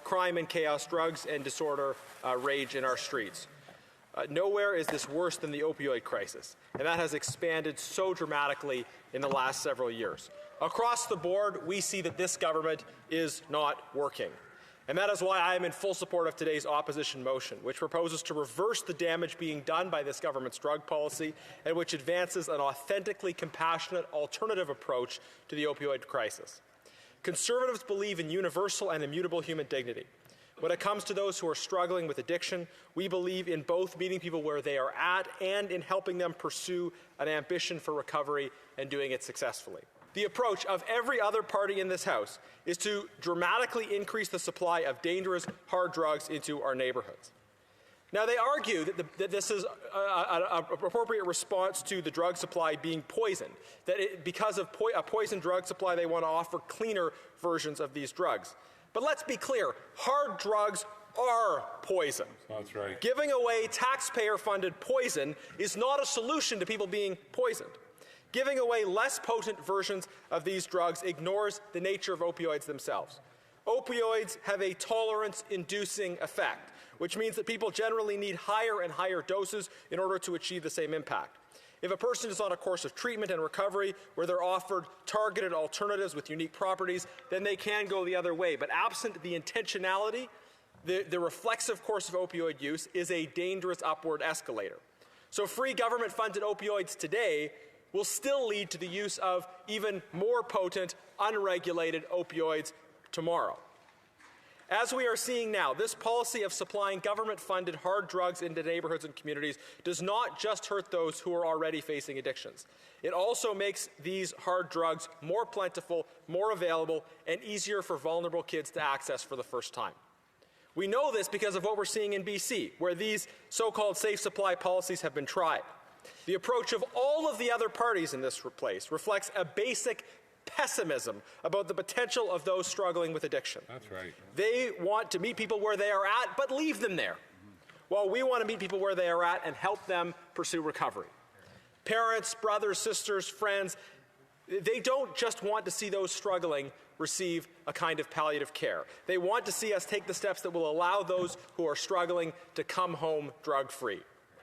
crime and chaos, drugs and disorder rage in our streets. Nowhere is this worse than the opioid crisis, and that has expanded so dramatically in the last several years. Across the board, we see that this government is not working. And that is why I am in full support of today's opposition motion, which proposes to reverse the damage being done by this government's drug policy and which advances an authentically compassionate alternative approach to the opioid crisis. Conservatives believe in universal and immutable human dignity. When it comes to those who are struggling with addiction, we believe in both meeting people where they are at and in helping them pursue an ambition for recovery and doing it successfully. The approach of every other party in this House is to dramatically increase the supply of dangerous, hard drugs into our neighbourhoods. Now, they argue that this is an appropriate response to the drug supply being poisoned, that because of a poisoned drug supply, they want to offer cleaner versions of these drugs. But let's be clear, hard drugs are poison. That's right. Giving away taxpayer-funded poison is not a solution to people being poisoned. Giving away less potent versions of these drugs ignores the nature of opioids themselves. Opioids have a tolerance-inducing effect, which means that people generally need higher and higher doses in order to achieve the same impact. If a person is on a course of treatment and recovery where they're offered targeted alternatives with unique properties, then they can go the other way. But absent the intentionality, the reflexive course of opioid use is a dangerous upward escalator. So free government-funded opioids today will still lead to the use of even more potent, unregulated opioids tomorrow. As we are seeing now, this policy of supplying government-funded hard drugs into neighbourhoods and communities does not just hurt those who are already facing addictions. It also makes these hard drugs more plentiful, more available, and easier for vulnerable kids to access for the first time. We know this because of what we're seeing in BC, where these so-called safe supply policies have been tried. The approach of all of the other parties in this place reflects a basic pessimism about the potential of those struggling with addiction. That's right. They want to meet people where they are at, but leave them there, while we want to meet people where they are at and help them pursue recovery. Parents, brothers, sisters, friends, they don't just want to see those struggling receive a kind of palliative care. They want to see us take the steps that will allow those who are struggling to come home drug-free.